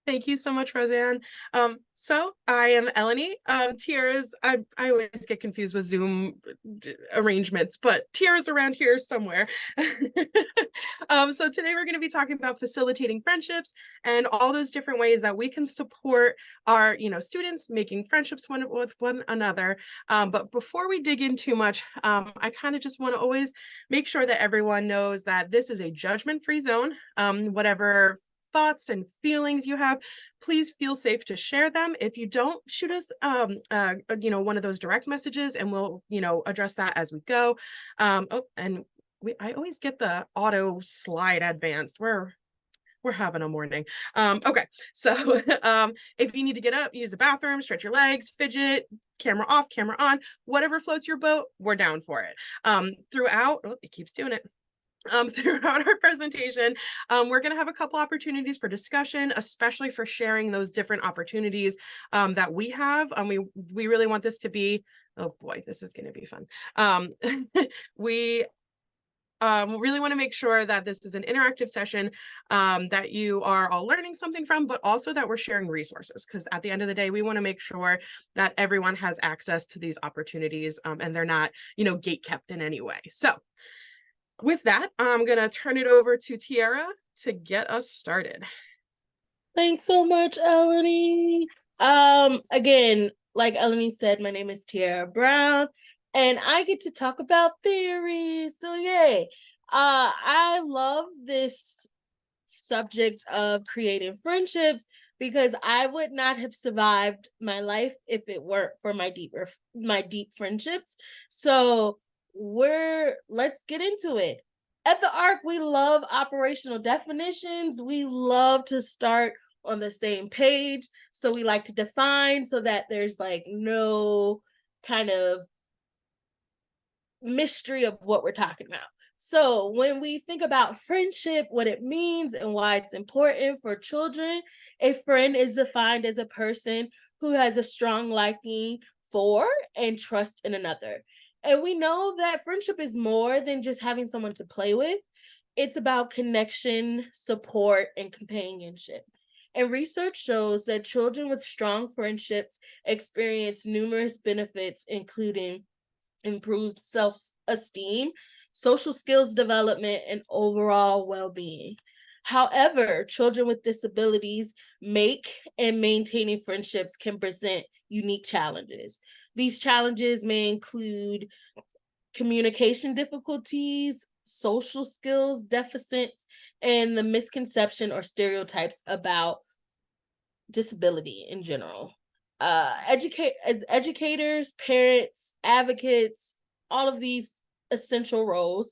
Thank you so much, Roseanne. So I am Eleni. Tierra's, I always get confused with Zoom arrangements, but Tierra's around here somewhere. So today we're going to be talking about facilitating friendships and all those different ways that we can support our, students making friendships with one another. But before we dig in too much, I kind of just want to always make sure that everyone knows that this is a judgment-free zone. Whatever thoughts and feelings you have, please feel safe to share them. If you don't, shoot us one of those direct messages and we'll address that as we go. Oh, and I always get the auto slide advanced. We're having a morning. Okay, so if you need to get up, use the bathroom, stretch your legs, fidget, camera off, camera on, whatever floats your boat, we're down for it. Throughout, oh, it keeps doing it. Throughout our presentation, we're going to have a couple opportunities for discussion, especially for sharing those different opportunities that we have. We really want this to be, oh boy, this is going to be fun. We really want to make sure that this is an interactive session, that you are all learning something from, but also that we're sharing resources, because at the end of the day, we want to make sure that everyone has access to these opportunities, and they're not, gate kept in any way. So with that, I'm going to turn it over to Tierra to get us started. Thanks so much, Eleni. Again, like Eleni said, my name is Tierra Brown, and I get to talk about theories. So yay. I love this subject of creating friendships because I would not have survived my life if it weren't for my deep friendships. So let's get into it. At the ARC, we love operational definitions. We love to start on the same page. So we like to define so that there's like no kind of mystery of what we're talking about. So, when we think about friendship, what it means and why it's important for children, a friend is defined as a person who has a strong liking for and trust in another. And we know that friendship is more than just having someone to play with, it's about connection, support, and companionship. And research shows that children with strong friendships experience numerous benefits, including improved self esteem, social skills development, and overall well being. However, children with disabilities make and maintaining friendships can present unique challenges. These challenges may include communication difficulties, social skills deficits, and the misconception or stereotypes about disability in general. As educators, parents, advocates, all of these essential roles,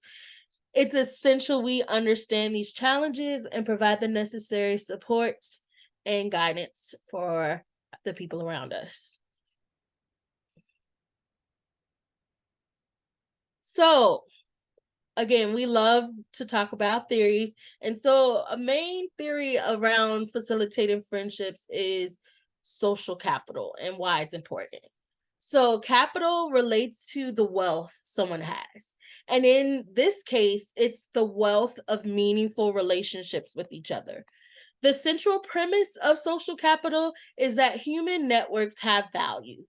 it's essential we understand these challenges and provide the necessary supports and guidance for the people around us. So, again, we love to talk about theories. And so, a main theory around facilitating friendships is social capital and why it's important. So, capital relates to the wealth someone has. And in this case, it's the wealth of meaningful relationships with each other. The central premise of social capital is that human networks have value.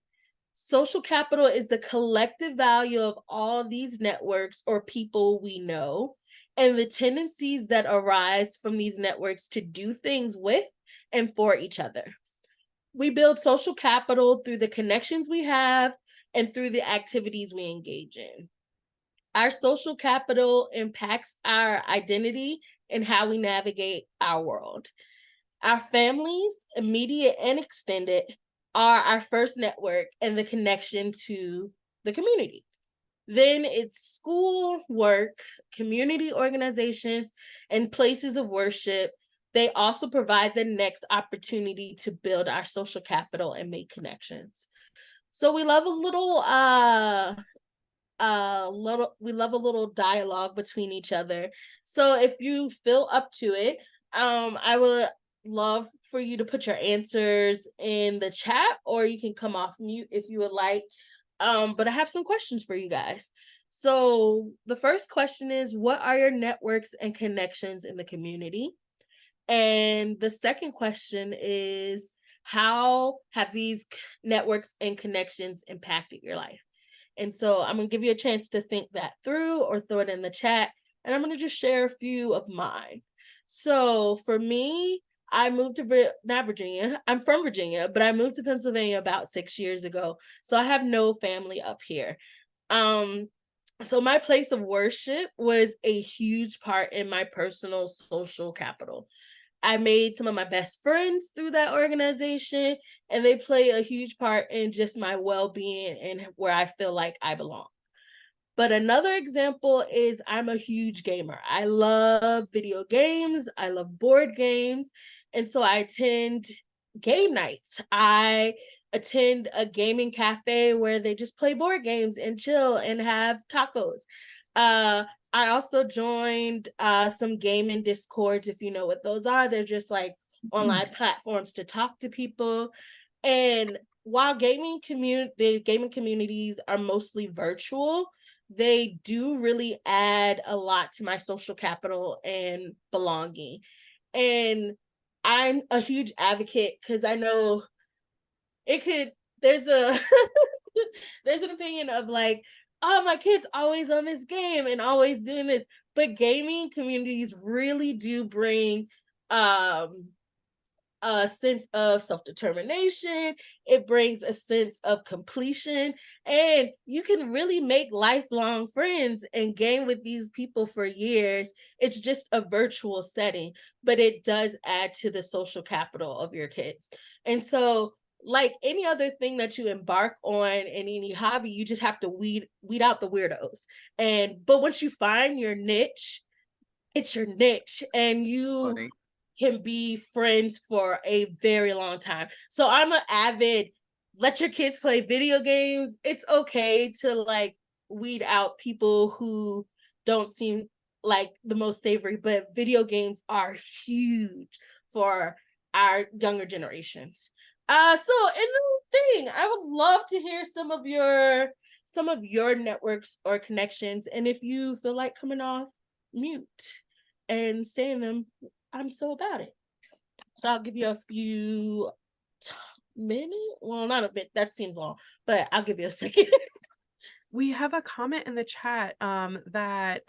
Social capital is the collective value of all these networks or people we know, and the tendencies that arise from these networks to do things with and for each other. We build social capital through the connections we have and through the activities we engage in. Our social capital impacts our identity and how we navigate our world. Our families, immediate and extended, are our first network and the connection to the community. Then it's school, work, community organizations, and places of worship. They also provide the next opportunity to build our social capital and make connections. So we love a little dialogue between each other. So if you feel up to it, I would love for you to put your answers in the chat, or you can come off mute if you would like. But I have some questions for you guys. So the first question is, what are your networks and connections in the community? And the second question is, how have these networks and connections impacted your life? And so I'm going to give you a chance to think that through or throw it in the chat. And I'm going to just share a few of mine. So for me, I moved to not Virginia. I'm from Virginia, but I moved to Pennsylvania about 6 years ago. So I have no family up here. Um, so my place of worship was a huge part in my personal social capital. I made some of my best friends through that organization, and they play a huge part in just my well-being and where I feel like I belong. But another example is I'm a huge gamer. I love video games, I love board games, and so I attend game nights. I attend a gaming cafe where they just play board games and chill and have tacos. Uh, I also joined some gaming discords, if you know what those are. They're just like online platforms to talk to people. And while the gaming communities are mostly virtual, they do really add a lot to my social capital and belonging. And I'm a huge advocate because I know it could, there's a there's an opinion of like, oh, my kid's always on this game and always doing this. But gaming communities really do bring um a sense of self-determination. It brings a sense of completion, and you can really make lifelong friends and game with these people for years. It's just a virtual setting, but it does add to the social capital of your kids. And so, like any other thing that you embark on in any hobby, you just have to weed out the weirdos. And but once you find your niche, it's your niche, and you Funny. can be friends for a very long time. So I'm an avid let your kids play video games. It's okay to like weed out people who don't seem like the most savory, but video games are huge for our younger generations. So in the thing, I would love to hear some of your networks or connections. And if you feel like coming off mute and saying them, I'm so about it. So I'll give you a few minutes. Well, not a bit. That seems long, but I'll give you a second. We have a comment in the chat that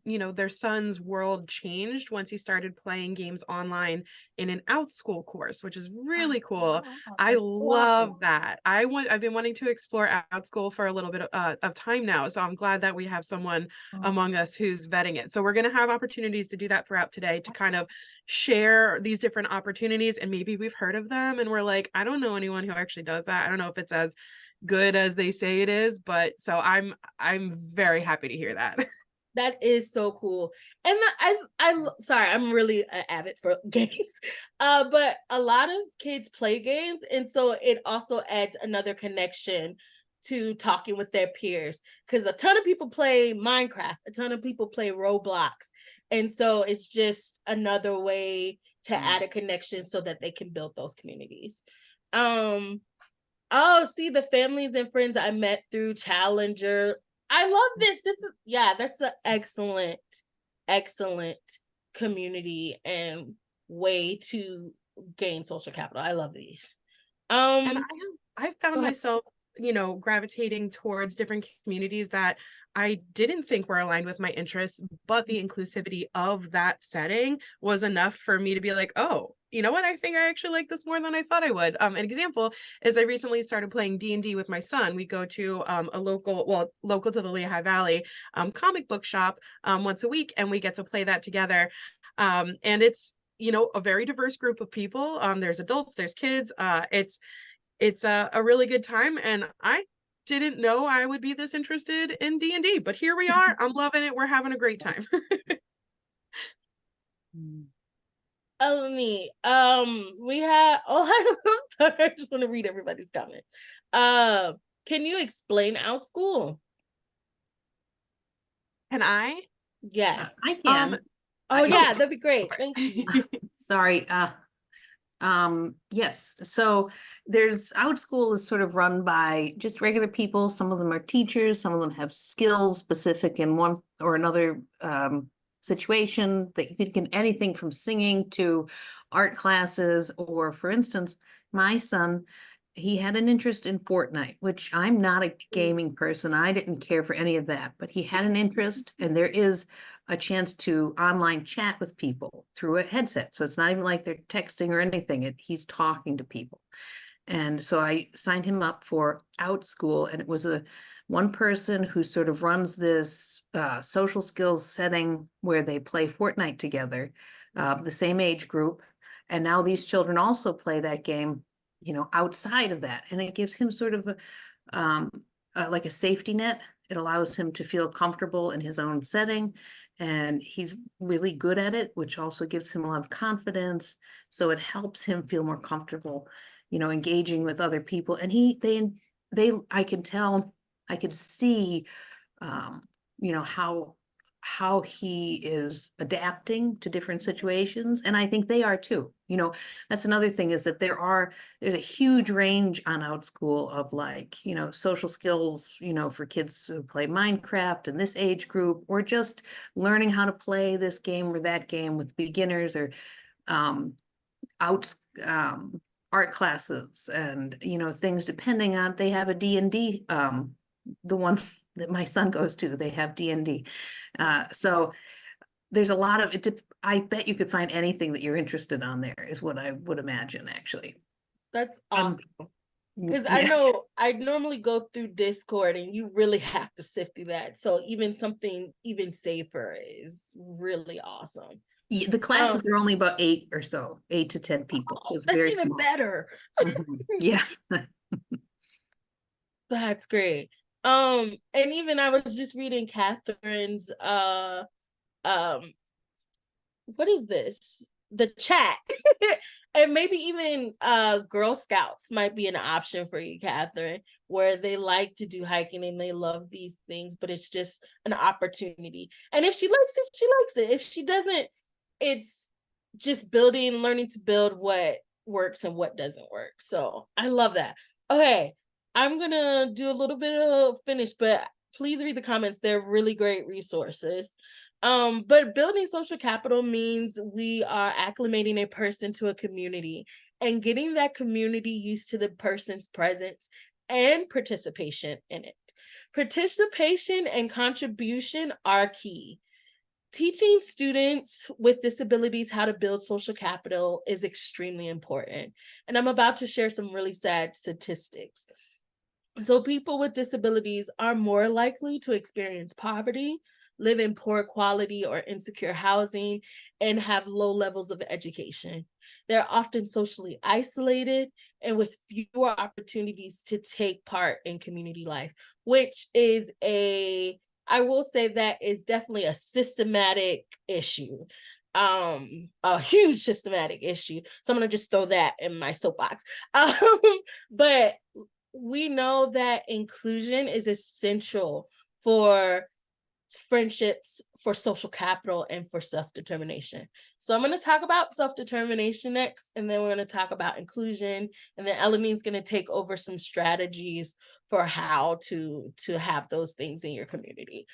their son's world changed once he started playing games online in an outschool course, which is really cool. I love that. I've been wanting to explore outschool for a little bit of time now, so I'm glad that we have someone among us who's vetting it. So we're going to have opportunities to do that throughout today to kind of share these different opportunities, and maybe we've heard of them and we're like, I don't know anyone who actually does that. I don't know if it's as good as they say it is, but so I'm very happy to hear that. That is so cool. And I'm sorry, I'm really an avid for games. But a lot of kids play games, and so it also adds another connection to talking with their peers, because a ton of people play Minecraft, a ton of people play Roblox. And so it's just another way to add a connection so that they can build those communities. Oh, see, the families and friends I met through Challenger. I love this. That's an excellent community and way to gain social capital. I love these. And Um, I found myself, gravitating towards different communities that I didn't think were aligned with my interests, but the inclusivity of that setting was enough for me to be like, oh, you know what? I think I actually like this more than I thought I would. An example is I recently started playing D&D with my son. We go to a local to the Lehigh Valley comic book shop once a week, and we get to play that together. And it's a very diverse group of people. There's adults, there's kids. It's a really good time, and I didn't know I would be this interested in D&D, but here we are. I'm loving it. We're having a great time. me. We have. Oh, I'm sorry. I just want to read everybody's comment. Can you explain out school? Can I? Yes. I can. Oh yeah, that'd be great. Thank you. Sorry. Yes. So there's OutSchool is sort of run by just regular people. Some of them are teachers. Some of them have skills specific in one or another situation that you could get anything from singing to art classes, or for instance, my son, he had an interest in Fortnite, which I'm not a gaming person. I didn't care for any of that, but he had an interest, and there is a chance to online chat with people through a headset. So it's not even like they're texting or anything. He's talking to people. And so I signed him up for OutSchool, and it was one person who sort of runs this social skills setting where they play Fortnite together, the same age group. And now these children also play that game, outside of that. And it gives him sort of like a safety net. It allows him to feel comfortable in his own setting. And he's really good at it, which also gives him a lot of confidence. So it helps him feel more comfortable, engaging with other people. And I could see, how he is adapting to different situations. And I think they are too. That's another thing, is that there's a huge range on OutSchool of social skills, for kids who play Minecraft in this age group, or just learning how to play this game or that game with beginners, or out art classes, and things depending on, they have a D&D, the one that my son goes to, they have D&D. So there's a lot of it. I bet you could find anything that you're interested on there, is what I would imagine, actually. That's awesome. Because yeah. I know I normally go through Discord, and you really have to sift through that. So even something even safer is really awesome. Yeah, the classes are only about 8 to 10 people. So it's that's very even small. better. Yeah. That's great. And even I was just reading Catherine's what is this? The chat. And maybe even Girl Scouts might be an option for you, Catherine, where they like to do hiking and they love these things, but it's just an opportunity. And if she likes it, she likes it. If she doesn't, it's just learning to build what works and what doesn't work. So I love that. Okay, I'm gonna do a little bit of finish, but please read the comments. They're really great resources. But building social capital means we are acclimating a person to a community and getting that community used to the person's presence and participation in it. Participation and contribution are key. Teaching students with disabilities how to build social capital is extremely important. And I'm about to share some really sad statistics. So people with disabilities are more likely to experience poverty, live in poor quality or insecure housing, and have low levels of education. They're often socially isolated and with fewer opportunities to take part in community life, which is I will say that is definitely a systematic issue. A huge systematic issue. So I'm gonna just throw that in my soapbox. But we know that inclusion is essential for friendships, for social capital, and for self-determination. So I'm going to talk about self-determination next, and then we're going to talk about inclusion, and then Eleni's going to take over some strategies for how to have those things in your community.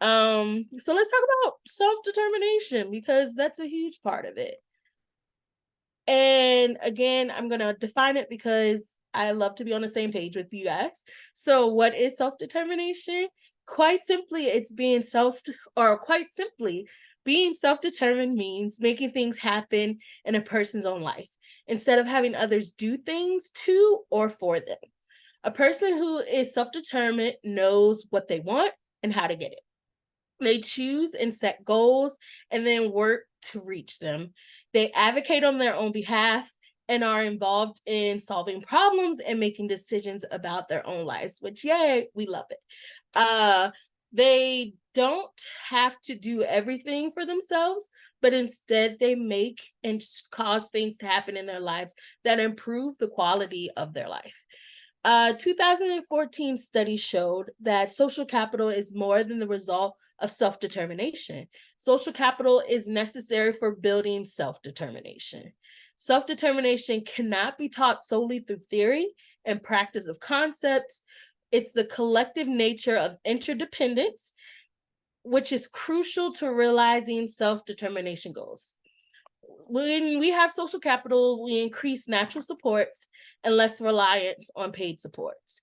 So let's talk about self-determination, because that's a huge part of it. And again, I'm going to define it because I love to be on the same page with you guys. So what is self-determination? Quite simply, being self-determined means making things happen in a person's own life instead of having others do things to or for them. A person who is self-determined knows what they want and how to get it. They choose and set goals and then work to reach them. They advocate on their own behalf and are involved in solving problems and making decisions about their own lives, which, yay, we love it. They don't have to do everything for themselves, but instead they make and cause things to happen in their lives that improve the quality of their life. 2014 study showed that social capital is more than the result of self-determination. Social capital is necessary for building self-determination. Self-determination cannot be taught solely through theory and practice of concepts. It's the collective nature of interdependence which is crucial to realizing self-determination goals. When we have social capital, we increase natural supports and less reliance on paid supports.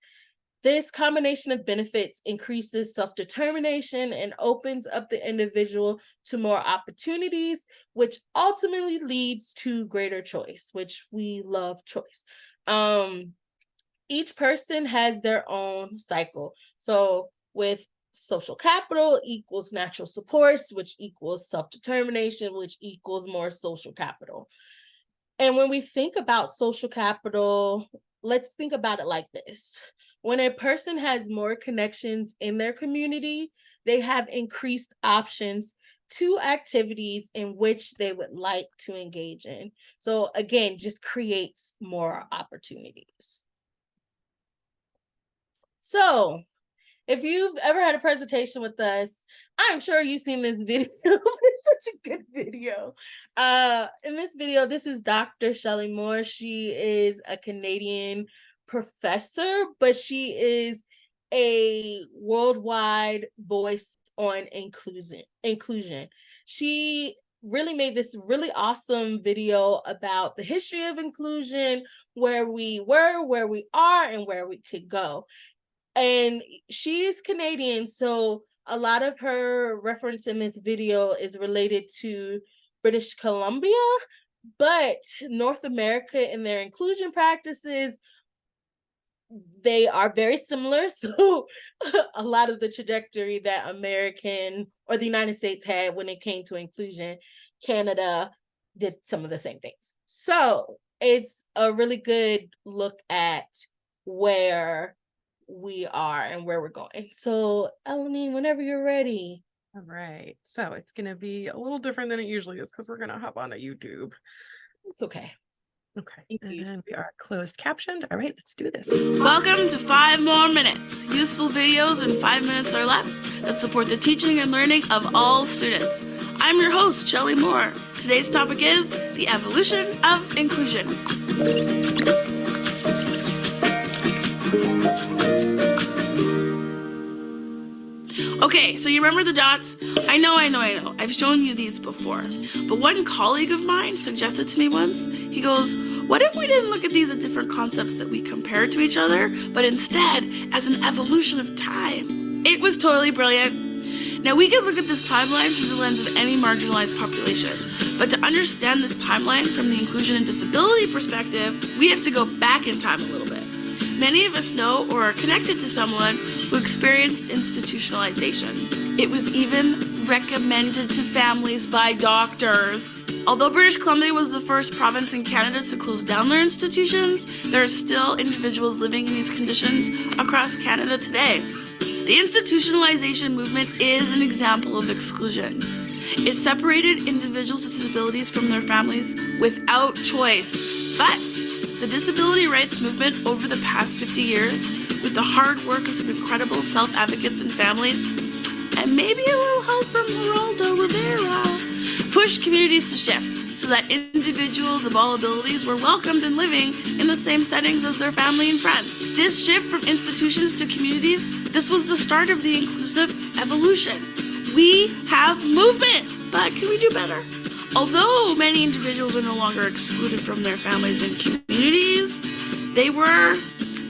This combination of benefits increases self-determination and opens up the individual to more opportunities, which ultimately leads to greater choice, which we love choice. Each person has their own cycle. So with social capital equals natural supports, which equals self-determination, which equals more social capital. And when we think about social capital, let's think about it like this. When a person has more connections in their community, they have increased options to activities in which they would like to engage in. So again, just creates more opportunities. So if you've ever had a presentation with us, I'm sure you've seen this video. It's such a good video. In this video, this is Dr. Shelley Moore. She is a Canadian professor, but she is a worldwide voice on inclusion. She really made this really awesome video about the history of inclusion, where we were, where we are, and where we could go. And she is Canadian, so a lot of her reference in this video is related to British Columbia, but North America and their inclusion practices, they are very similar. So a lot of the trajectory that American or the United States had when it came to inclusion, Canada did some of the same things. So it's a really good look at where we are and where we're going. So Eleni, whenever you're ready. All right. So it's going to be a little different than it usually is because we're going to hop on to YouTube. It's okay. Okay. And we are closed captioned. All right, let's do this. Welcome to 5 More Minutes, useful videos in 5 minutes or less that support the teaching and learning of all students. I'm your host, Shelley Moore. Today's topic is the evolution of inclusion. Okay, so you remember the dots? I know. I've shown you these before. But one colleague of mine suggested to me once, he goes, what if we didn't look at these as different concepts that we compare to each other, but instead as an evolution of time? It was totally brilliant. Now we could look at this timeline through the lens of any marginalized population, but to understand this timeline from the inclusion and disability perspective, we have to go back in time a little bit. Many of us know or are connected to someone who experienced institutionalization. It was even recommended to families by doctors. Although British Columbia was the first province in Canada to close down their institutions, there are still individuals living in these conditions across Canada today. The institutionalization movement is an example of exclusion. It separated individuals with disabilities from their families without choice. But the disability rights movement over the past 50 years, with the hard work of some incredible self-advocates and families, and maybe a little help from Geraldo Rivera, pushed communities to shift so that individuals of all abilities were welcomed and living in the same settings as their family and friends. This shift from institutions to communities, this was the start of the inclusive evolution. We have movement, but can we do better? Although many individuals are no longer excluded from their families and communities, they were,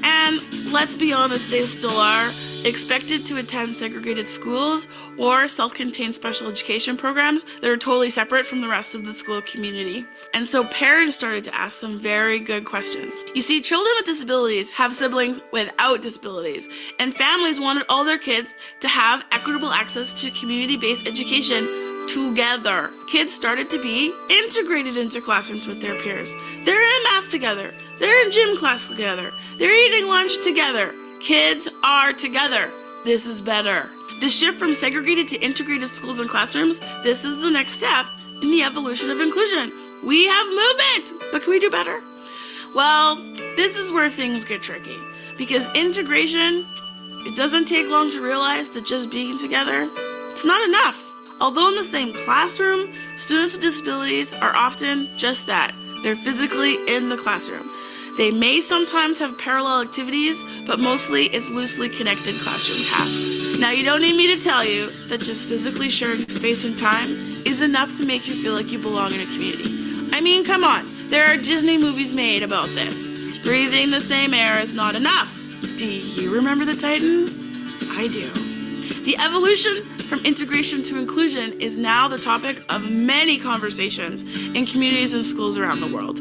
and let's be honest, they still are, expected to attend segregated schools or self-contained special education programs that are totally separate from the rest of the school community. And so parents started to ask some very good questions. You see, children with disabilities have siblings without disabilities, and families wanted all their kids to have equitable access to community-based education together. Kids started to be integrated into classrooms with their peers. They're in math together. They're in gym class together. They're eating lunch together. Kids are together. This is better. The shift from segregated to integrated schools and classrooms, this is the next step in the evolution of inclusion. We have movement, but can we do better? Well, this is where things get tricky, because integration, it doesn't take long to realize that just being together, it's not enough. Although in the same classroom, students with disabilities are often just that. They're physically in the classroom. They may sometimes have parallel activities, but mostly it's loosely connected classroom tasks. Now, you don't need me to tell you that just physically sharing space and time is enough to make you feel like you belong in a community. I mean, come on, there are Disney movies made about this. Breathing the same air is not enough. Do you remember the Titans? I do. The evolution from integration to inclusion is now the topic of many conversations in communities and schools around the world.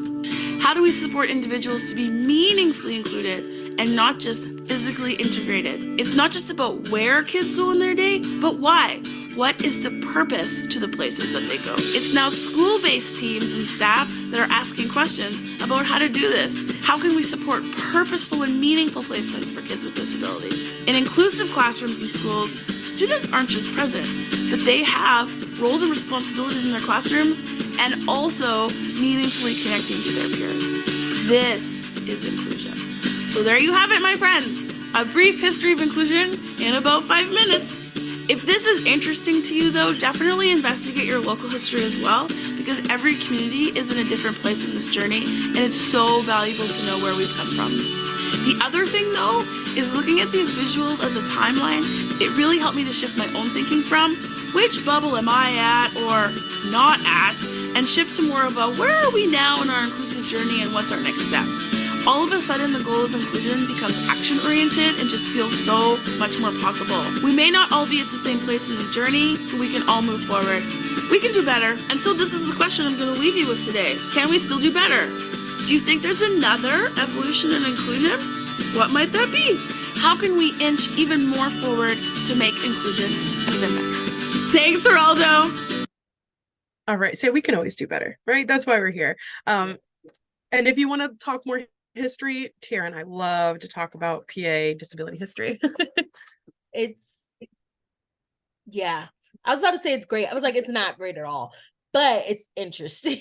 How do we support individuals to be meaningfully included and not just physically integrated? It's not just about where kids go in their day, but why. What is the purpose to the places that they go? It's now school-based teams and staff that are asking questions about how to do this. How can we support purposeful and meaningful placements for kids with disabilities? In inclusive classrooms and schools, students aren't just present, but they have roles and responsibilities in their classrooms and also meaningfully connecting to their peers. This is inclusion. So there you have it, my friends. A brief history of inclusion in about 5 minutes. If this is interesting to you, though, definitely investigate your local history as well, because every community is in a different place in this journey, and it's so valuable to know where we've come from. The other thing, though, is looking at these visuals as a timeline. It really helped me to shift my own thinking from which bubble am I at or not at, and shift to more about where are we now in our inclusive journey and what's our next step. All of a sudden, the goal of inclusion becomes action-oriented and just feels so much more possible. We may not all be at the same place in the journey, but we can all move forward. We can do better. And so this is the question I'm going to leave you with today. Can we still do better? Do you think there's another evolution in inclusion? What might that be? How can we inch even more forward to make inclusion even better? Thanks, Geraldo. All right, so we can always do better, right? That's why we're here. And if you want to talk more history, Tierra and I love to talk about PA disability history. Yeah, I was about to say it's great. I was like, it's not great at all, but it's interesting.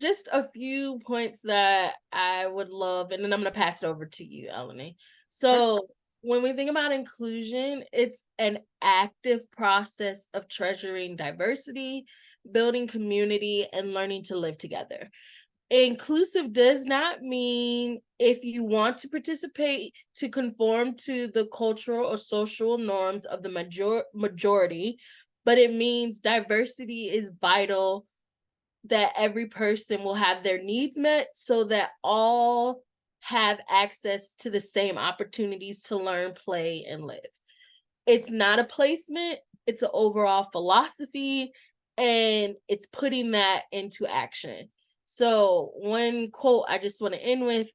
Just a few points that I would love, and then I'm going to pass it over to you, Eleni. So when we think about inclusion, it's an active process of treasuring diversity, building community, and learning to live together. Inclusive does not mean if you want to participate to conform to the cultural or social norms of the majority, but it means diversity is vital, that every person will have their needs met so that all have access to the same opportunities to learn, play, and live. It's not a placement, it's an overall philosophy, and it's putting that into action. So one quote I just want to end with,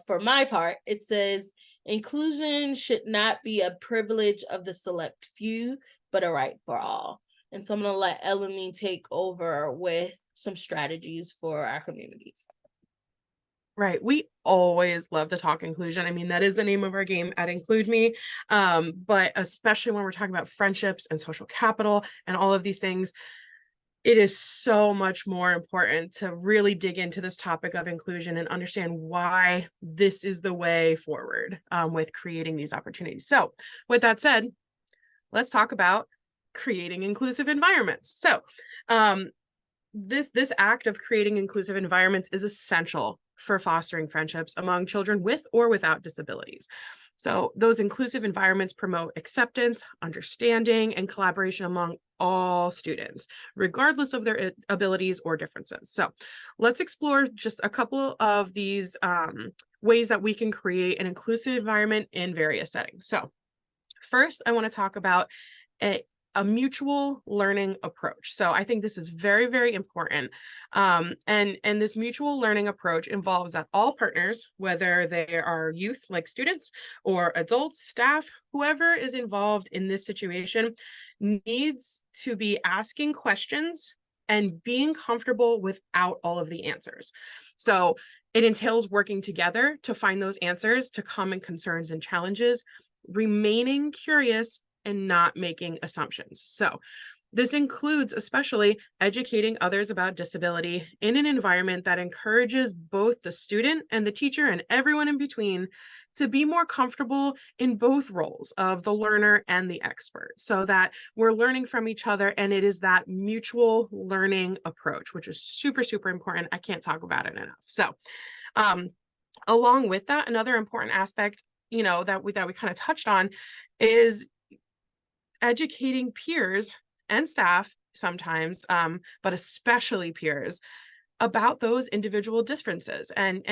for my part, it says, inclusion should not be a privilege of the select few, but a right for all. And so I'm going to let Eleni take over with some strategies for our communities. Right. We always love to talk inclusion. I mean, that is the name of our game at Include Me. But especially when we're talking about friendships and social capital and all of these things, it is so much more important to really dig into this topic of inclusion and understand why this is the way forward with creating these opportunities. So with that said, let's talk about creating inclusive environments. So this act of creating inclusive environments is essential for fostering friendships among children with or without disabilities. So those inclusive environments promote acceptance, understanding, and collaboration among all students, regardless of their abilities or differences. So let's explore just a couple of these ways that we can create an inclusive environment in various settings. So first, I want to talk about a mutual learning approach. So I think this is very, very important. And this mutual learning approach involves that all partners, whether they are youth like students or adults, staff, whoever is involved in this situation, needs to be asking questions and being comfortable without all of the answers. So it entails working together to find those answers to common concerns and challenges, remaining curious and not making assumptions. So This includes especially educating others about disability in an environment that encourages both the student and the teacher and everyone in between to be more comfortable in both roles of the learner and the expert, so that we're learning from each other, and it is that mutual learning approach, which is super, super important. I can't talk about it enough. So along with that, another important aspect, that we kind of touched on is educating peers and staff sometimes, but especially peers, about those individual differences, and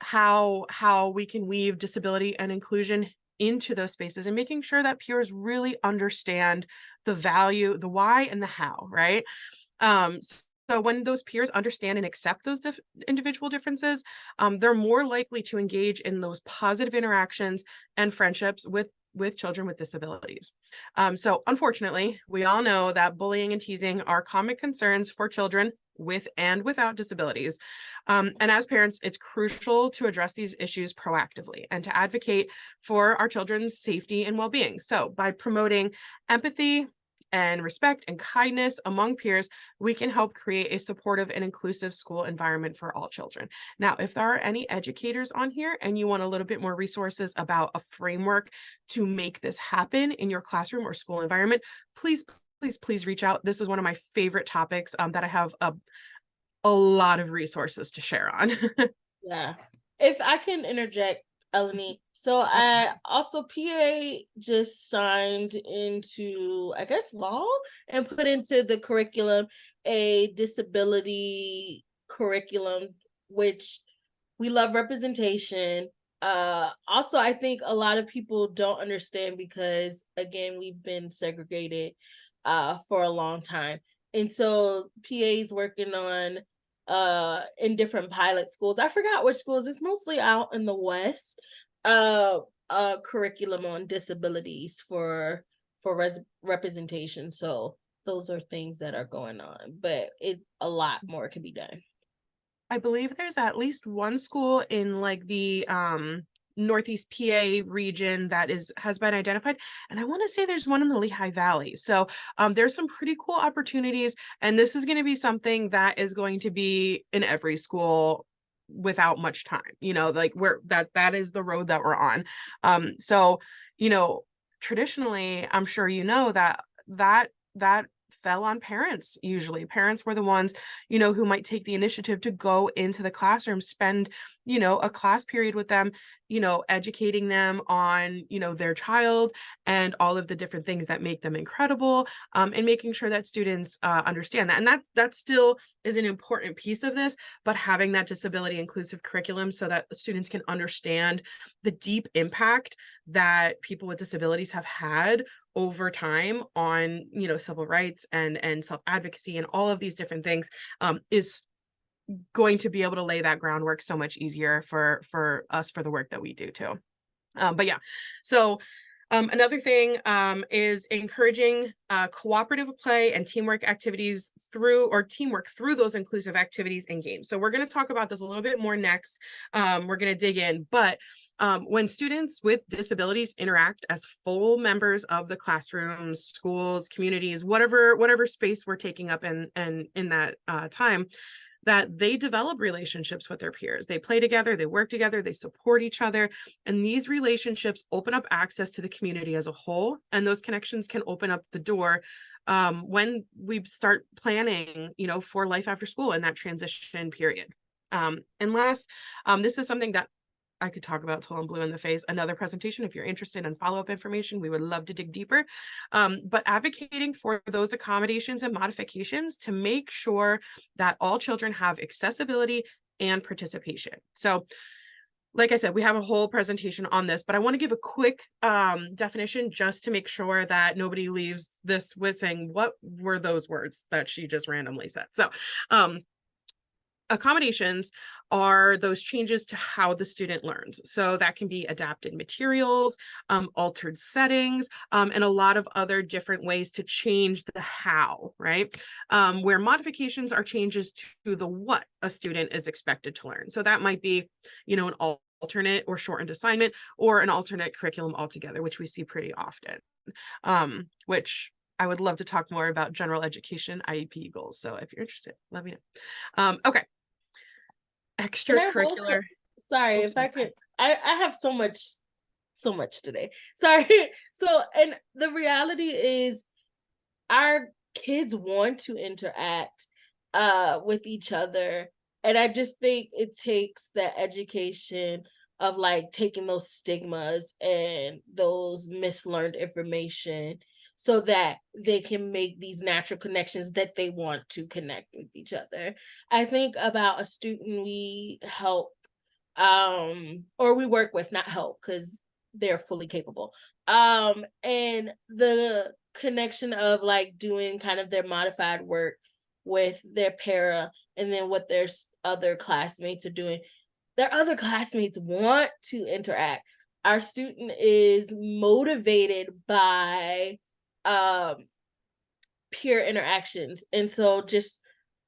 how we can weave disability and inclusion into those spaces, and making sure that peers really understand the value, the why, and the how, right? So when those peers understand and accept those individual differences, they're more likely to engage in those positive interactions and friendships with children with disabilities. So unfortunately, we all know that bullying and teasing are common concerns for children with and without disabilities. And as parents, it's crucial to address these issues proactively and to advocate for our children's safety and well-being. So by promoting empathy and respect and kindness among peers, we can help create a supportive and inclusive school environment for all children. Now, if there are any educators on here and you want a little bit more resources about a framework to make this happen in your classroom or school environment, please, please, please reach out. This is one of my favorite topics that I have a lot of resources to share on. Yeah. If I can interject, Eleni. So I also PA just signed into, I guess, law and put into the curriculum a disability curriculum, which we love representation. Also, I think a lot of people don't understand because, again, we've been segregated for a long time. And so PA's working on in different pilot schools. I forgot which schools. It's mostly out in the West. A curriculum on disabilities for representation. So those are things that are going on, but a lot more can be done. I believe there's at least one school in like the Northeast PA region that has been identified, and I want to say there's one in the Lehigh Valley. So there's some pretty cool opportunities, and this is going to be something that is going to be in every school without much time. Like that is the road that we're on. So traditionally, I'm sure that fell on parents. Usually parents were the ones who might take the initiative to go into the classroom, spend a class period with them, educating them on their child and all of the different things that make them incredible, and making sure that students understand that. And that still is an important piece of this, but having that disability inclusive curriculum so that the students can understand the deep impact that people with disabilities have had over time on civil rights and self-advocacy and all of these different things, is going to be able to lay that groundwork so much easier for us for the work that we do too. But yeah, so another thing is encouraging cooperative play and teamwork through those inclusive activities and games. So we're going to talk about this a little bit more next. We're going to dig in, but when students with disabilities interact as full members of the classrooms, schools, communities, whatever space we're taking up in that time, that they develop relationships with their peers. They play together, they work together, they support each other. And these relationships open up access to the community as a whole. And those connections can open up the door when we start planning, for life after school in that transition period. And last, this is something that I could talk about till I'm blue in the face. Another presentation, if you're interested in follow-up information, we would love to dig deeper. But advocating for those accommodations and modifications to make sure that all children have accessibility and participation. So like I said, we have a whole presentation on this, but I want to give a quick definition just to make sure that nobody leaves this with saying, what were those words that she just randomly said? So accommodations are those changes to how the student learns. So that can be adapted materials, altered settings, and a lot of other different ways to change the how, right? Where modifications are changes to the what a student is expected to learn. So that might be, an alternate or shortened assignment or an alternate curriculum altogether, which we see pretty often, which I would love to talk more about general education IEP goals. So if you're interested, let me know. Okay. And I will say, Extracurricular. sorry, Oops, if I can, I have so much today. Sorry. So, and the reality is our kids want to interact with each other. And I just think it takes the education of like taking those stigmas and those mislearned information so that they can make these natural connections that they want to connect with each other. I think about a student we help or we work with, not help because they're fully capable, and the connection of like doing kind of their modified work with their para and then what their other classmates are doing. Their other classmates want to interact. Our student is motivated by um peer interactions, and so just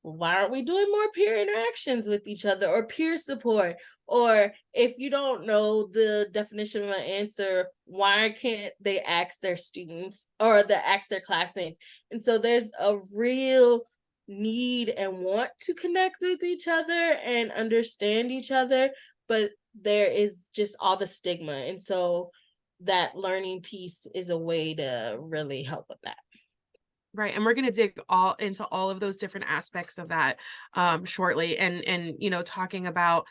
why aren't we doing more peer interactions with each other or peer support? Or if you don't know the definition of an answer, why can't they ask their students or ask their classmates? And so there's a real need and want to connect with each other and understand each other, but there is just all the stigma. And so that learning piece is a way to really help with that. Right. And we're going to dig all into all of those different aspects of that shortly. And, talking about,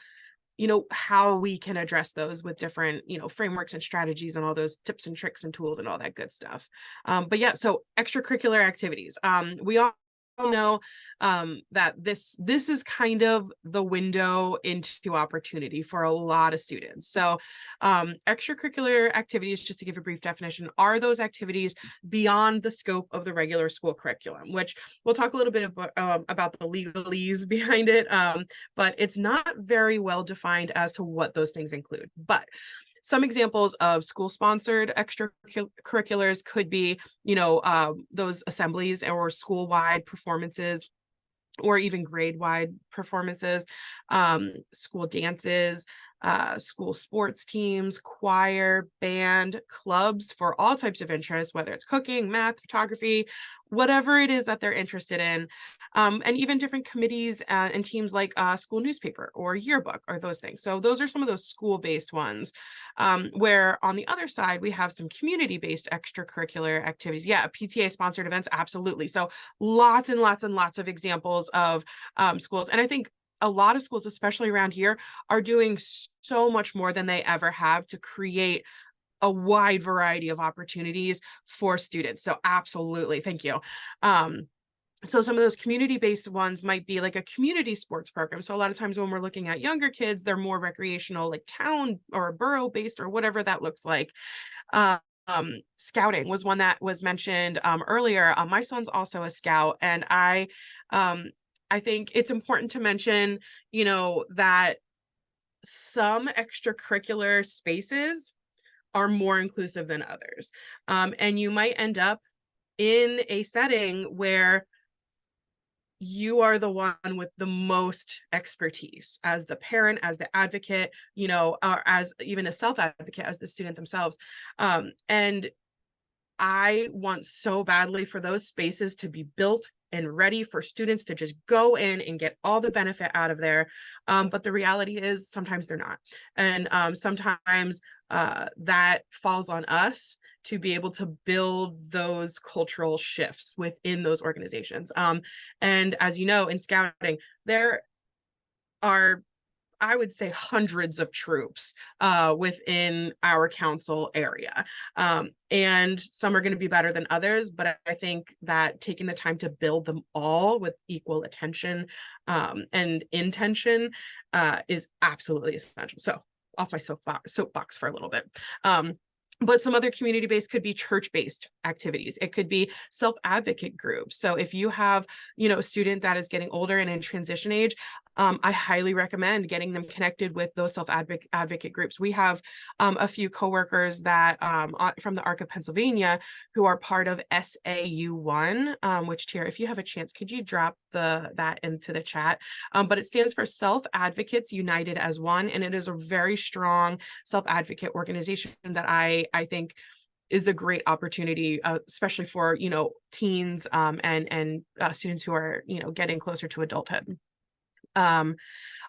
how we can address those with different, frameworks and strategies and all those tips and tricks and tools and all that good stuff. But yeah, so extracurricular activities. We all know that this is kind of the window into opportunity for a lot of students. So extracurricular activities, just to give a brief definition, are those activities beyond the scope of the regular school curriculum, which we'll talk a little bit about the legalese behind it, but it's not very well defined as to what those things include. But some examples of school-sponsored extracurriculars could be, those assemblies or school-wide performances, or even grade-wide performances, school dances, school sports teams, choir, band, clubs for all types of interests, whether it's cooking, math, photography, whatever it is that they're interested in, and even different committees and teams like school newspaper or yearbook or those things. So those are some of those school-based ones, where on the other side, we have some community-based extracurricular activities. Yeah, PTA-sponsored events, absolutely. So lots and lots and lots of examples of schools. And I think a lot of schools, especially around here, are doing so much more than they ever have to create a wide variety of opportunities for students. So absolutely, thank you. So some of those community-based ones might be like a community sports program. So a lot of times when we're looking at younger kids, they're more recreational, like town or borough-based or whatever that looks like. Scouting was one that was mentioned earlier. My son's also a scout, and I think it's important to mention, that some extracurricular spaces are more inclusive than others. And you might end up in a setting where you are the one with the most expertise as the parent, as the advocate, or as even a self-advocate, as the student themselves. And I want so badly for those spaces to be built and ready for students to just go in and get all the benefit out of there. But the reality is sometimes they're not. And sometimes that falls on us to be able to build those cultural shifts within those organizations. And as you know, in scouting, there are, I would say, hundreds of troops within our council area. And some are going to be better than others, but I think that taking the time to build them all with equal attention and intention is absolutely essential. So off my soapbox for a little bit. But some other community-based could be church-based activities. It could be self-advocate groups. So if you have, a student that is getting older and in transition age, I highly recommend getting them connected with those self-advocate groups. We have a few coworkers that from the ARC of Pennsylvania who are part of SAU1, which, Tierra, if you have a chance, could you drop that into the chat? But it stands for Self-Advocates United as One, and it is a very strong self-advocate organization that I think is a great opportunity, especially for, you know, teens and students who are, you know, getting closer to adulthood.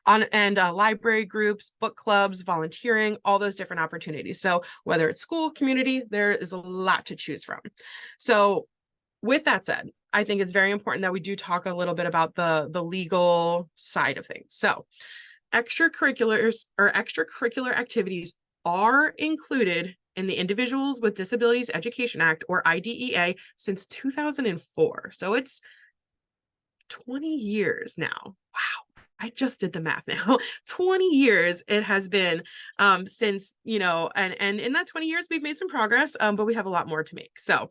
Library groups, book clubs, volunteering, all those different opportunities. So whether it's school, community, there is a lot to choose from. So with that said, I think it's very important that we do talk a little bit about the legal side of things. So extracurriculars or extracurricular activities are included in the Individuals with Disabilities Education Act, or IDEA, since 2004. So it's 20 years now. Wow. I just did the math now. 20 years it has been since, you know, and in that 20 years we've made some progress, but we have a lot more to make. So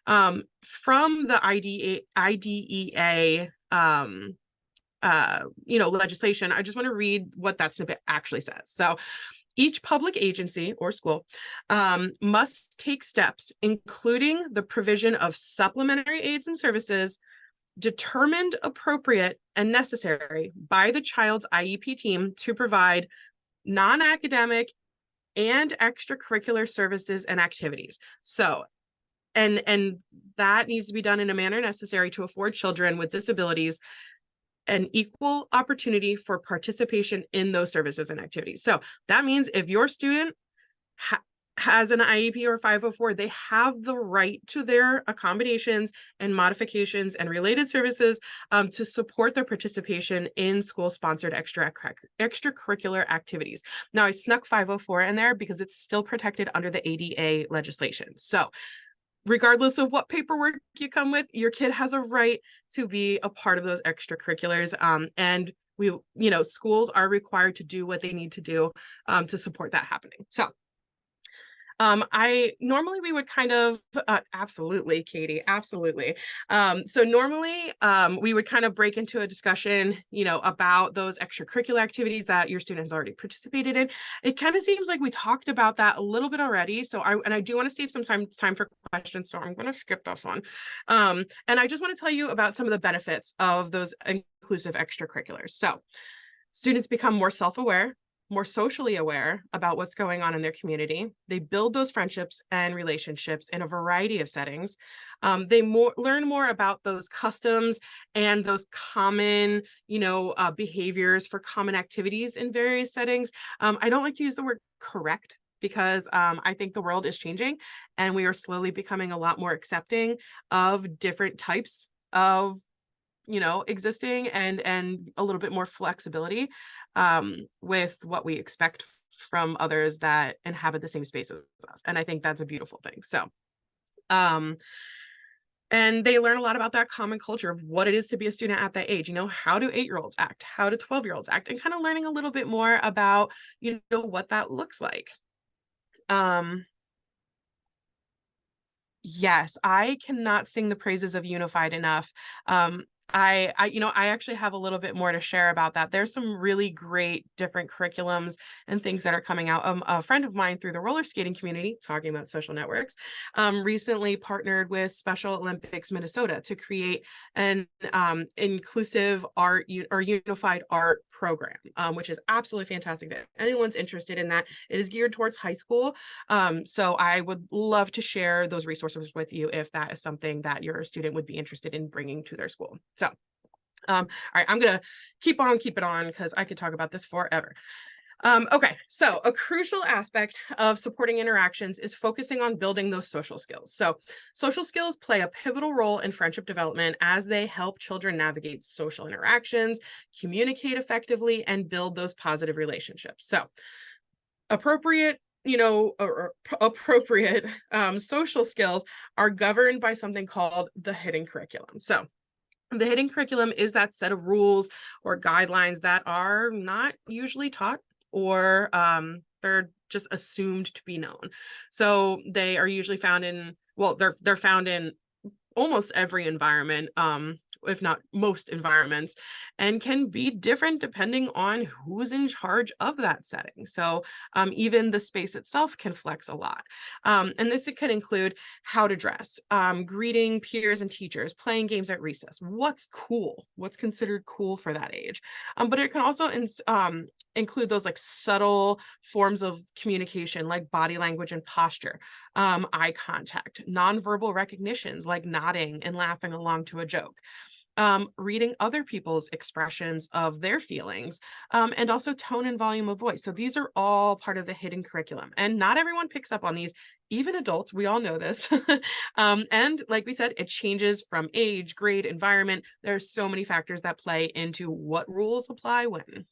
from the IDEA you know, legislation, I just want to read what that snippet actually says. So each public agency or school must take steps, including the provision of supplementary aids and services determined appropriate and necessary by the child's IEP team to provide non-academic and extracurricular services and activities. So, and that needs to be done in a manner necessary to afford children with disabilities an equal opportunity for participation in those services and activities. So that means if your student has an IEP or 504, they have the right to their accommodations and modifications and related services to support their participation in school-sponsored extracurricular activities. Now, I snuck 504 in there because it's still protected under the ADA legislation. So regardless of what paperwork you come with, your kid has a right to be a part of those extracurriculars. And we, you know, schools are required to do what they need to do to support that happening. So we would kind of, absolutely, Katie, absolutely. So normally we would kind of break into a discussion, you know, about those extracurricular activities that your student has already participated in. It kind of seems like we talked about that a little bit already. So I do want to save some time for questions. So I'm going to skip this one. And I just want to tell you about some of the benefits of those inclusive extracurriculars. So students become more self-aware, more socially aware about what's going on in their community. They build those friendships and relationships in a variety of settings. They learn more about those customs and those common, you know, behaviors for common activities in various settings. I don't like to use the word correct because I think the world is changing and we are slowly becoming a lot more accepting of different types of, you know, existing and a little bit more flexibility with what we expect from others that inhabit the same space as us. And I think that's a beautiful thing. So, and they learn a lot about that common culture of what it is to be a student at that age. You know, how do 8-year-olds act? How do 12-year-olds act? And kind of learning a little bit more about, you know, what that looks like. Yes, I cannot sing the praises of Unified enough. I actually have a little bit more to share about that. There's some really great different curriculums and things that are coming out. A friend of mine through the roller skating community, talking about social networks, recently partnered with Special Olympics Minnesota to create an inclusive art or unified art program, which is absolutely fantastic. If anyone's interested in that, it is geared towards high school. So I would love to share those resources with you if that is something that your student would be interested in bringing to their school. So, all right, I'm going to keep it on because I could talk about this forever. Okay, so a crucial aspect of supporting interactions is focusing on building those social skills. So social skills play a pivotal role in friendship development as they help children navigate social interactions, communicate effectively, and build those positive relationships. So appropriate social skills are governed by something called the hidden curriculum. So the hidden curriculum is that set of rules or guidelines that are not usually taught or they're just assumed to be known. So they are usually found in, well, they're found in almost every environment, if not most environments, and can be different depending on who's in charge of that setting. So even the space itself can flex a lot. And this can include how to dress, greeting peers and teachers, playing games at recess, what's cool, what's considered cool for that age. But it can also include those like subtle forms of communication like body language and posture, eye contact, nonverbal recognitions like nodding and laughing along to a joke, reading other people's expressions of their feelings, and also tone and volume of voice. So these are all part of the hidden curriculum, and not everyone picks up on these, even adults. We all know this. And like we said, it changes from age, grade, environment. There's so many factors that play into what rules apply when.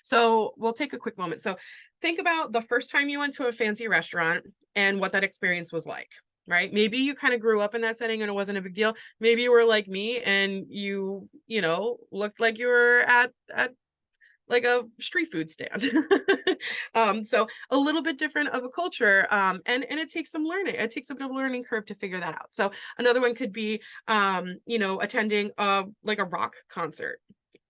So we'll take a quick moment. So think about the first time you went to a fancy restaurant and what that experience was like, right? Maybe you kind of grew up in that setting and it wasn't a big deal. Maybe you were like me and you know, looked like you were at like a street food stand. So a little bit different of a culture. And it takes some learning. It takes a bit of a learning curve to figure that out. So another one could be, you know, attending like a rock concert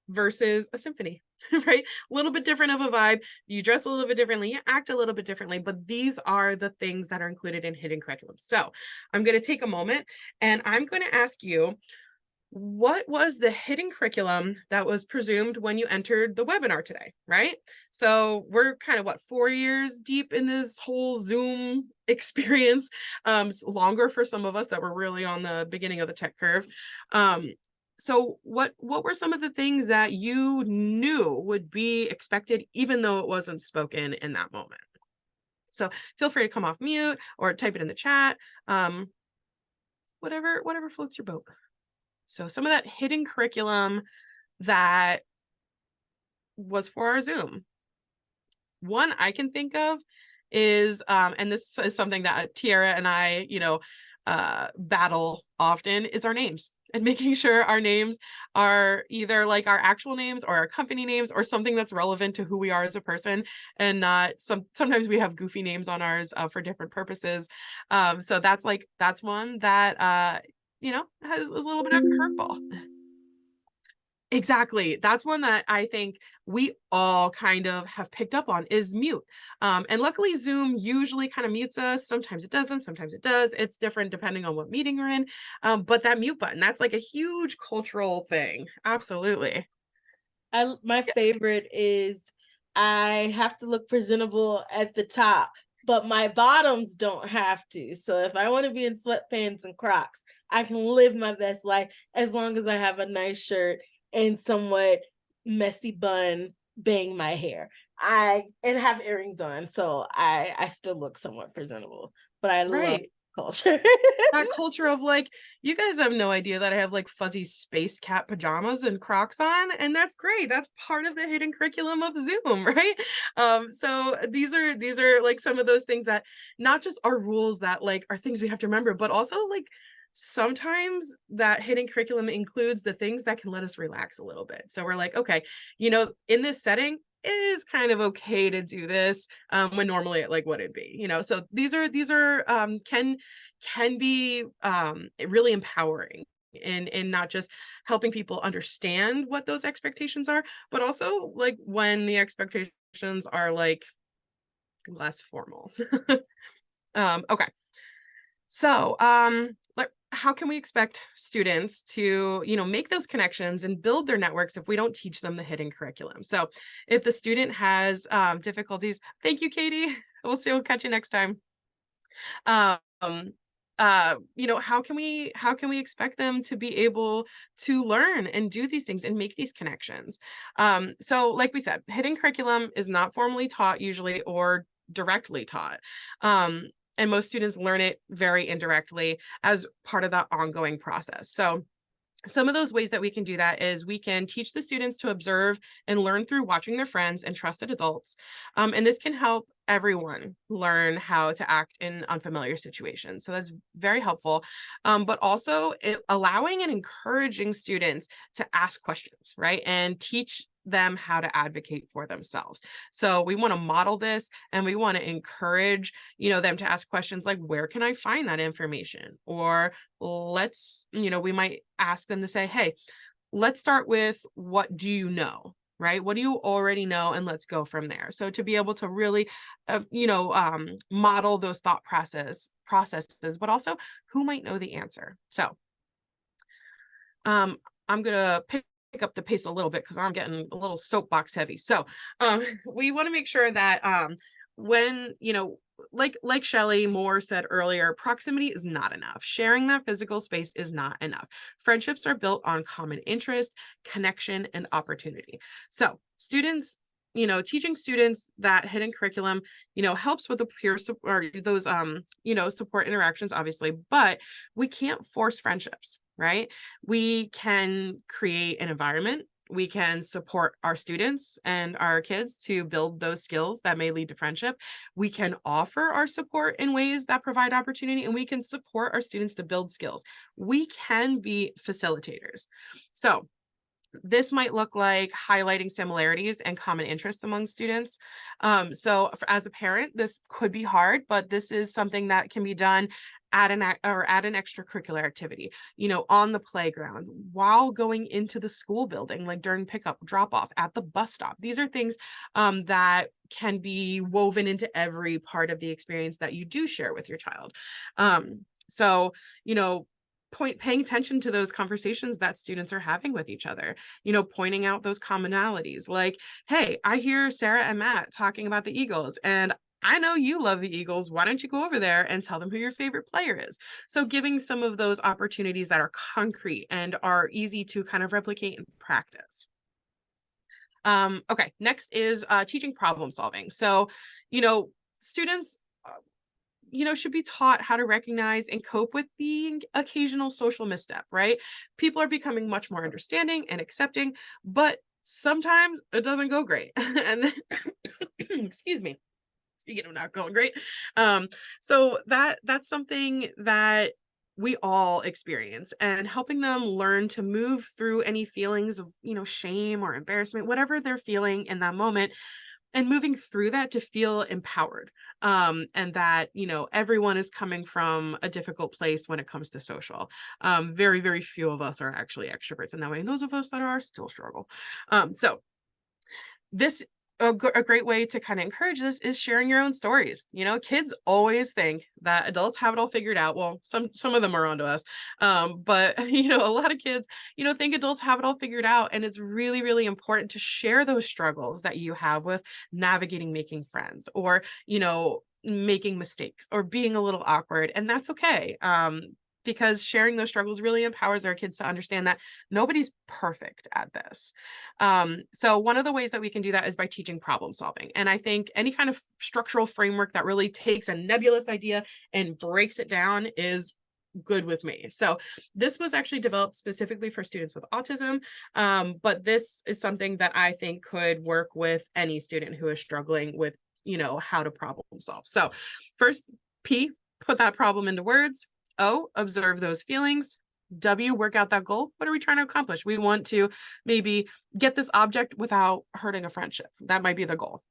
versus a symphony, right? A little bit different of a vibe. You dress a little bit differently, you act a little bit differently, but these are the things that are included in hidden curriculum. So I'm going to take a moment and I'm going to ask you, what was the hidden curriculum that was presumed when you entered the webinar today, right? So we're kind of 4 years deep in this whole Zoom experience, longer for some of us that were really on the beginning of the tech curve. So what were some of the things that you knew would be expected, even though it wasn't spoken in that moment? So feel free to come off mute or type it in the chat, whatever floats your boat. So some of that hidden curriculum that was for our Zoom. One I can think of is, and this is something that Tierra and I, you know, battle often, is our names, and making sure our names are either like our actual names or our company names or something that's relevant to who we are as a person, and not sometimes we have goofy names on ours for different purposes. So that's one that you know, is a little bit of a curveball. Exactly. That's one that I think we all kind of have picked up on, is mute. And luckily Zoom usually kind of mutes us. Sometimes it doesn't, sometimes it does. It's different depending on what meeting you're in. But that mute button, that's like a huge cultural thing. Absolutely. My favorite is, I have to look presentable at the top, but my bottoms don't have to. So if I want to be in sweatpants and Crocs, I can live my best life as long as I have a nice shirt and somewhat messy bun bang my hair. And have earrings on, so I still look somewhat presentable. But I love Right. culture. That culture of like, you guys have no idea that I have like fuzzy space cat pajamas and Crocs on, and that's great. That's part of the hidden curriculum of Zoom, right? So these are like some of those things that not just are rules that like are things we have to remember, but also like sometimes that hidden curriculum includes the things that can let us relax a little bit. So we're like, okay, you know, in this setting, it is kind of okay to do this when normally it like wouldn't be, you know. So these are can be really empowering in not just helping people understand what those expectations are, but also like when the expectations are like less formal. Okay. So, how can we expect students to, you know, make those connections and build their networks if we don't teach them the hidden curriculum? So, if the student has difficulties, thank you, Katie. We'll catch you next time. You know, how can we expect them to be able to learn and do these things and make these connections? So, like we said, hidden curriculum is not formally taught usually or directly taught. And most students learn it very indirectly as part of that ongoing process. So some of those ways that we can do that is we can teach the students to observe and learn through watching their friends and trusted adults. And this can help everyone learn how to act in unfamiliar situations. So that's very helpful. But also allowing and encouraging students to ask questions, right? And teach them how to advocate for themselves. So we want to model this, and we want to encourage, you know, them to ask questions like, where can I find that information? Or let's, you know, we might ask them to say, hey, let's start with, what do you know? Right? What do you already know? And let's go from there. So to be able to really, you know, model those thought processes, but also who might know the answer. So I'm going to pick up the pace a little bit because I'm getting a little soapbox heavy. So we want to make sure that when, you know, like Shelley Moore said earlier, proximity is not enough. Sharing that physical space is not enough. Friendships are built on common interest, connection, and opportunity. So students, teaching students that hidden curriculum, helps with the peer or those, support interactions, obviously, but we can't force friendships, right? We can create an environment. We can support our students and our kids to build those skills that may lead to friendship. We can offer our support in ways that provide opportunity, and we can support our students to build skills. We can be facilitators. So this might look like highlighting similarities and common interests among students. As a parent, this could be hard, but this is something that can be done at an extracurricular activity, on the playground, while going into the school building, like during pickup, drop off, at the bus stop. These are things that can be woven into every part of the experience that you do share with your child. So, paying attention to those conversations that students are having with each other, pointing out those commonalities, like, hey, I hear Sarah and Matt talking about the Eagles, and I know you love the Eagles. Why don't you go over there and tell them who your favorite player is? So giving some of those opportunities that are concrete and are easy to kind of replicate and practice. Okay, next is teaching problem solving. So, students should be taught how to recognize and cope with the occasional social misstep, right? People are becoming much more understanding and accepting, but sometimes it doesn't go great. And then, excuse me, speaking of not going great. So that's something that we all experience, and helping them learn to move through any feelings of, shame or embarrassment, whatever they're feeling in that moment, and moving through that to feel empowered, and that everyone is coming from a difficult place when it comes to social. Very, very few of us are actually extroverts in that way, and those of us that are still struggle. So this a great way to kind of encourage this is sharing your own stories. Kids always think that adults have it all figured out. Well, some of them are onto us, but a lot of kids think adults have it all figured out, and it's really, really important to share those struggles that you have with navigating making friends, or making mistakes, or being a little awkward, and that's okay. Because sharing those struggles really empowers our kids to understand that nobody's perfect at this. So one of the ways that we can do that is by teaching problem solving. And I think any kind of structural framework that really takes a nebulous idea and breaks it down is good with me. So this was actually developed specifically for students with autism, but this is something that I think could work with any student who is struggling with, how to problem solve. So first, P, put that problem into words. O, observe those feelings. W, work out that goal. What are we trying to accomplish? We want to maybe get this object without hurting a friendship. That might be the goal.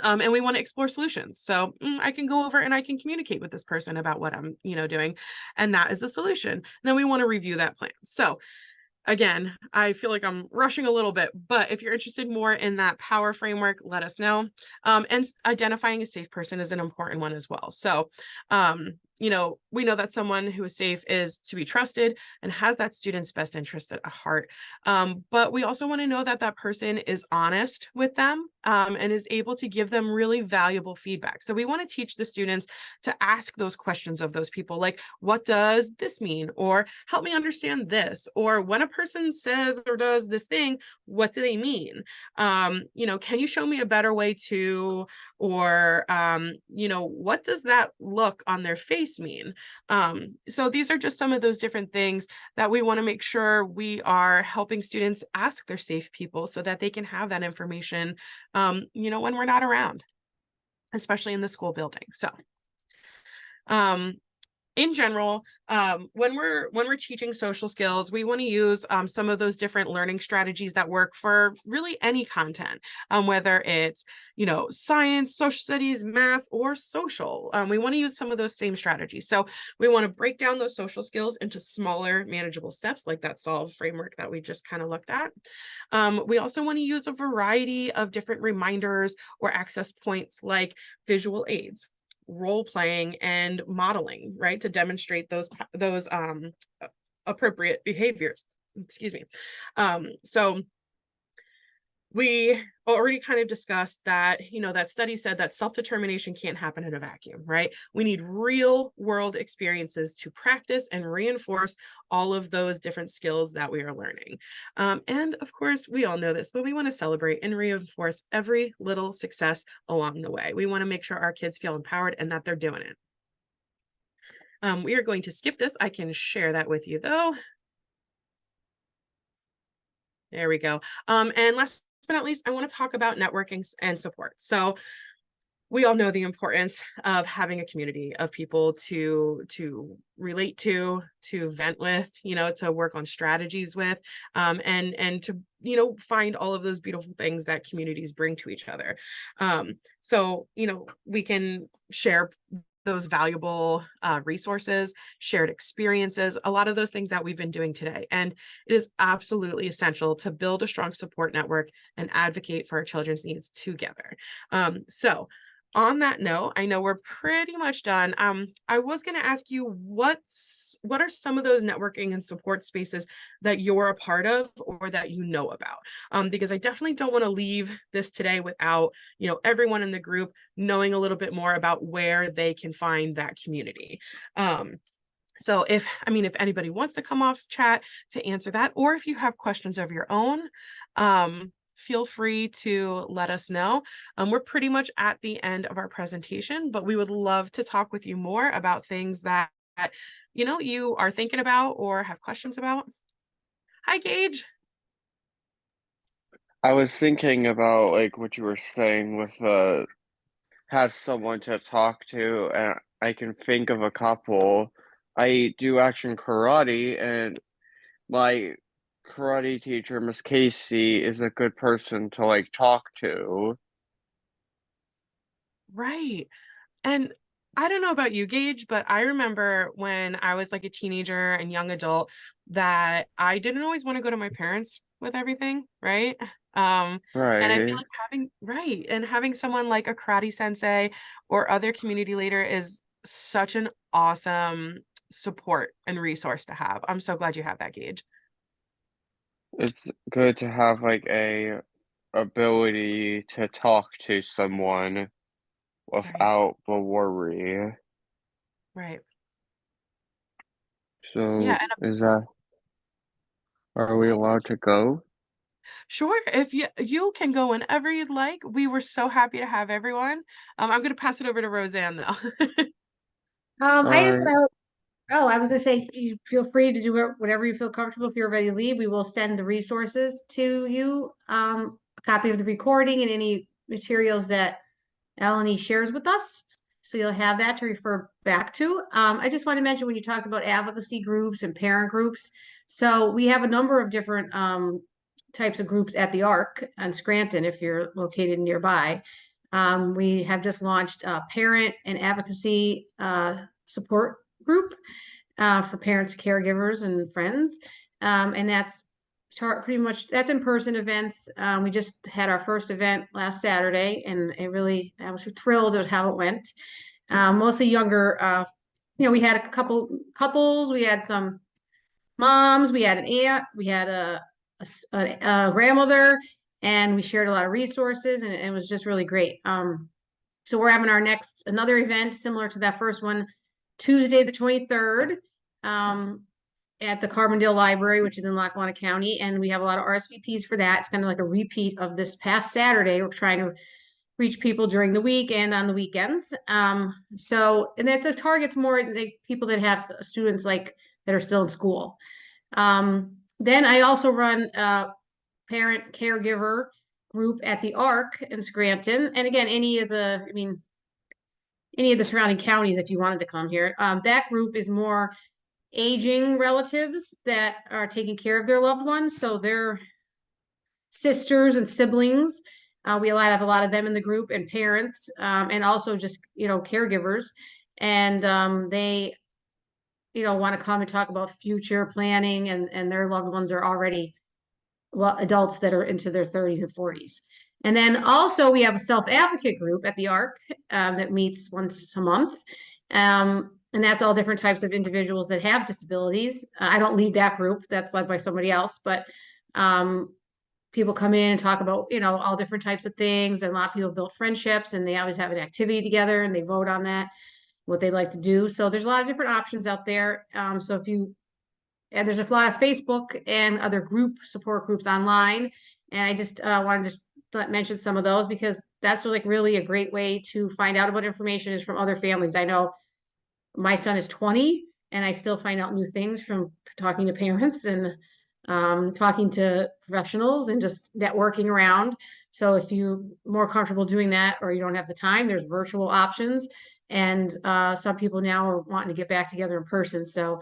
And we want to explore solutions. So I can go over and I can communicate with this person about what I'm, doing. And that is the solution. And then we want to review that plan. So again, I feel like I'm rushing a little bit, but if you're interested more in that power framework, let us know. And identifying a safe person is an important one as well. So, we know that someone who is safe is to be trusted and has that student's best interest at heart. But we also want to know that that person is honest with them, and is able to give them really valuable feedback. So we want to teach the students to ask those questions of those people, like, what does this mean? Or help me understand this. Or when a person says or does this thing, what do they mean? Can you show me a better way to, or, what does that look on their face mean? So these are just some of those different things that we want to make sure we are helping students ask their safe people, so that they can have that information, when we're not around, especially in the school building. So, in general, when we're teaching social skills, we want to use some of those different learning strategies that work for really any content, whether it's science, social studies, math, or social. We want to use some of those same strategies. So we want to break down those social skills into smaller, manageable steps, like that SOLVE framework that we just kind of looked at. We also want to use a variety of different reminders or access points, like visual aids, role playing, and modeling, right, to demonstrate those appropriate behaviors. Excuse me. So we already kind of discussed that, that study said that self-determination can't happen in a vacuum, right? We need real world experiences to practice and reinforce all of those different skills that we are learning. And of course, we all know this, but we want to celebrate and reinforce every little success along the way. We want to make sure our kids feel empowered and that they're doing it. We are going to skip this. I can share that with you though. There we go. And last but not least, I want to talk about networking and support. So we all know the importance of having a community of people to relate to vent with, to work on strategies with, and to, find all of those beautiful things that communities bring to each other. So, we can share those valuable resources, shared experiences, a lot of those things that we've been doing today. And it is absolutely essential to build a strong support network and advocate for our children's needs together. On that note, I know we're pretty much done. I was going to ask you what are some of those networking and support spaces that you're a part of or that you know about? Because I definitely don't want to leave this today without, everyone in the group knowing a little bit more about where they can find that community. So if anybody wants to come off chat to answer that, or if you have questions of your own, feel free to let us know. We're pretty much at the end of our presentation, but we would love to talk with you more about things that you are thinking about or have questions about. Hi, Gage. I was thinking about like what you were saying with have someone to talk to, and I can think of a couple. I do action karate, and my karate teacher, Miss Casey, is a good person to like talk to. Right. And I don't know about you, Gage, but I remember when I was like a teenager and young adult that I didn't always want to go to my parents with everything, right? And I feel Right. like having someone like a karate sensei or other community leader is such an awesome support and resource to have. I'm so glad you have that, Gage. It's good to have like a ability to talk to someone Right, without the worry. right. Yeah, So and is that, are go we ahead. allowed to go? Sure, if you can go whenever you'd like. We were so happy to have everyone. I'm going to pass it over to Roseanne though. I just Alright. I was gonna say you feel free to do whatever you feel comfortable. If you're ready to leave, we will send the resources to you. A copy of the recording and any materials that Eleni shares with us. So you'll have that to refer back to. I just want to mention when you talked about advocacy groups and parent groups. So we have a number of different types of groups at the ARC on Scranton if you're located nearby. We have just launched a parent and advocacy support group for parents, caregivers, and friends. And that's pretty much that's in-person events. We just had our first event last Saturday, and I was thrilled at how it went. Mostly younger. We had a couple couples. We had some moms. We had an aunt. We had a grandmother, and we shared a lot of resources, and it was just really great. So we're having another event similar to that first one, Tuesday the 23rd, at the Carbondale Library, which is in Lackawanna County, and we have a lot of RSVPs for that. It's kind of like a repeat of this past Saturday. We're trying to reach people during the week and on the weekends. And that the target's more like people that have students like that are still in school. Then I also run a parent caregiver group at the ARC in Scranton. And again, any of the surrounding counties, if you wanted to come here. That group is more aging relatives that are taking care of their loved ones. So their sisters and siblings. We have a lot of them in the group, and parents, and also just, caregivers. And they, want to come and talk about future planning, and their loved ones are already adults that are into their 30s and 40s. And then also we have a self-advocate group at the ARC that meets once a month. And that's all different types of individuals that have disabilities. I don't lead that group. That's led by somebody else. But people come in and talk about, you know, all different types of things. And a lot of people build friendships and they always have an activity together and they vote on that, what they'd like to do. So there's a lot of different options out there. So if you, and there's a lot of Facebook and other group support groups online. And I just wanted to just mention some of those because that's like really a great way to find out about information is from other families. I know my son is 20 and I still find out new things from talking to parents and talking to professionals and just networking around. So if you're more comfortable doing that or you don't have the time, there's virtual options. And some people now are wanting to get back together in person. So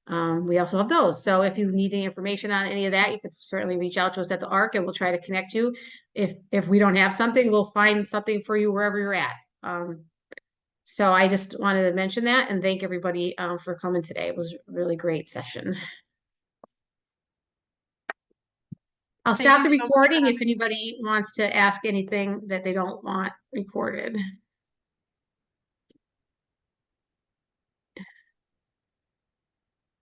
we also have those. So if you need any information on any of that, you could certainly reach out to us at the ARC and we'll try to connect you. If we don't have something, we'll find something for you wherever you're at. So I just wanted to mention that and thank everybody for coming today. It was a really great session. I'll Thank stop you the so much for recording if having me. anybody wants to ask anything that they don't want recorded.